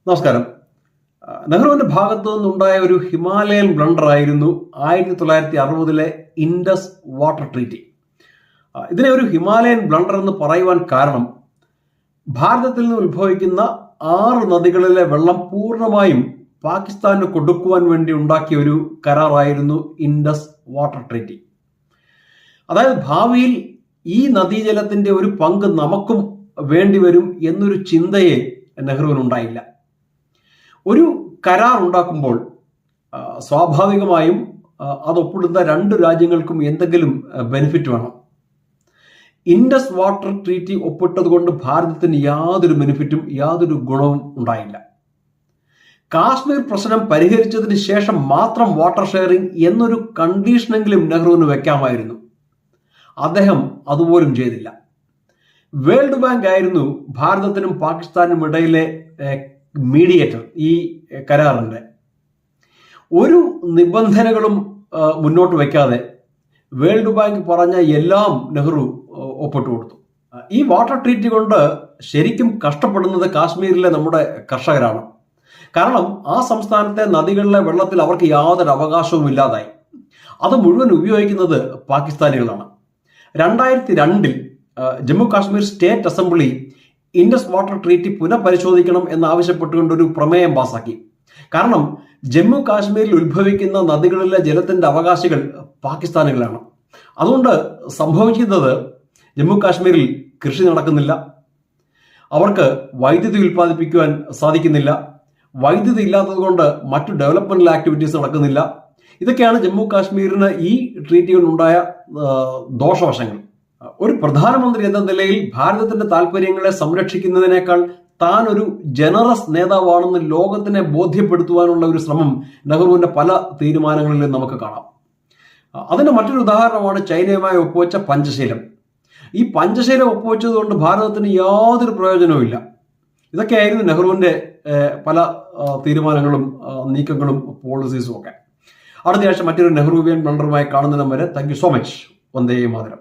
നമസ്കാരം. നെഹ്റുവിന്റെ ഭാഗത്തു നിന്നുണ്ടായ ഒരു ഹിമാലയൻ ബ്ലണ്ടർ ആയിരുന്നു 1960 ഇൻഡസ് വാട്ടർ ട്രീറ്റി. ഇതിനെ ഒരു ഹിമാലയൻ ബ്ലണ്ടർ എന്ന് പറയുവാൻ കാരണം ഭാരതത്തിൽ നിന്ന് ഉത്ഭവിക്കുന്ന 6 നദികളിലെ വെള്ളം പൂർണ്ണമായും പാകിസ്ഥാന് കൊടുക്കുവാൻ വേണ്ടി ഉണ്ടാക്കിയ ഒരു കരാറായിരുന്നു ഇൻഡസ് വാട്ടർ ട്രീറ്റി. അതായത് ഭാവിയിൽ ഈ നദീജലത്തിന്റെ ഒരു പങ്ക് നമുക്കും വേണ്ടിവരും എന്നൊരു ചിന്തയെ നെഹ്റുവിനുണ്ടായില്ല. ഒരു കരാർ ഉണ്ടാക്കുമ്പോൾ സ്വാഭാവികമായും അത് ഒപ്പിടുന്ന 2 രാജ്യങ്ങൾക്കും എന്തെങ്കിലും ബെനിഫിറ്റ് വേണം. ഇൻഡസ് വാട്ടർ ട്രീറ്റി ഒപ്പിട്ടത് കൊണ്ട് ഭാരതത്തിന് യാതൊരു ബെനിഫിറ്റും യാതൊരു ഗുണവും ഉണ്ടായില്ല. കാശ്മീർ പ്രശ്നം പരിഹരിച്ചതിന് ശേഷം മാത്രം വാട്ടർ ഷെയറിംഗ് എന്നൊരു കണ്ടീഷനെങ്കിലും നെഹ്റുവിന് വെക്കാമായിരുന്നു. അദ്ദേഹം അതുപോലും ചെയ്തില്ല. വേൾഡ് ബാങ്ക് ആയിരുന്നു ഭാരതത്തിനും പാകിസ്ഥാനും ഇടയിലെ മീഡിയേറ്റർ ഈ കരാറിന്റെ. ഒരു നിബന്ധനകളും മുന്നോട്ട് വയ്ക്കാതെ വേൾഡ് ബാങ്ക് പറഞ്ഞ എല്ലാം നെഹ്റു ഒപ്പിട്ട് കൊടുത്തു. ഈ വാട്ടർ ട്രീറ്റി കൊണ്ട് ശരിക്കും കഷ്ടപ്പെടുന്നത് കാശ്മീരിലെ നമ്മുടെ കർഷകരാണ്. കാരണം ആ സംസ്ഥാനത്തെ നദികളിലെ വെള്ളത്തിൽ അവർക്ക് യാതൊരു അവകാശവും ഇല്ലാതായി. അത് മുഴുവൻ ഉപയോഗിക്കുന്നത് പാകിസ്ഥാനികളാണ്. 2002 Jammu Kashmir state assembly Indus water treaty പുനഃപരിശോധിക്കണം എന്നാവശ്യപ്പെട്ടുകൊണ്ട് ഒരു പ്രമേയം പാസാക്കി. കാരണം ജമ്മു കാശ്മീരിൽ ഉത്ഭവിക്കുന്ന നദികളിലെ ജലത്തിന്റെ അവകാശികൾ പാകിസ്ഥാനികളാണ്. അതുകൊണ്ട് സംഭവിക്കുന്നത് ജമ്മു കാശ്മീരിൽ കൃഷി നടക്കുന്നില്ല, അവർക്ക് വൈദ്യുതി ഉൽപ്പാദിപ്പിക്കുവാൻ സാധിക്കുന്നില്ല, വൈദ്യുതി ഇല്ലാത്തത് കൊണ്ട് മറ്റു ഡെവലപ്മെന്റൽ ആക്ടിവിറ്റീസ് നടക്കുന്നില്ല. ഇതൊക്കെയാണ് ജമ്മു കാശ്മീരിന് ഈ ട്രീറ്റികളുണ്ടായ ദോഷവശങ്ങൾ. ഒരു പ്രധാനമന്ത്രി എന്ന നിലയിൽ ഭാരതത്തിന്റെ താല്പര്യങ്ങളെ സംരക്ഷിക്കുന്നതിനേക്കാൾ താൻ ഒരു ജനറസ് നേതാവാണെന്ന് ലോകത്തിനെ ബോധ്യപ്പെടുത്തുവാനുള്ള ഒരു ശ്രമം നെഹ്റുവിന്റെ പല തീരുമാനങ്ങളിലും നമുക്ക് കാണാം. അതിന്റെ മറ്റൊരു ഉദാഹരണമാണ് ചൈനയുമായി ഒപ്പുവെച്ച പഞ്ചശീലം. ഈ പഞ്ചശീലം ഒപ്പുവെച്ചതുകൊണ്ട് ഭാരതത്തിന് യാതൊരു പ്രയോജനവും ഇല്ല. ഇതൊക്കെയായിരുന്നു നെഹ്റുവിന്റെ പല തീരുമാനങ്ങളും നീക്കങ്ങളും പോളിസീസും ഒക്കെ. അടുത്ത ആഴ്ച മറ്റൊരു നെഹ്റുവിയൻ ബ്ലണ്ടറുമായി കാണുന്നതിനും വരെ thank you so much. Vande Mataram.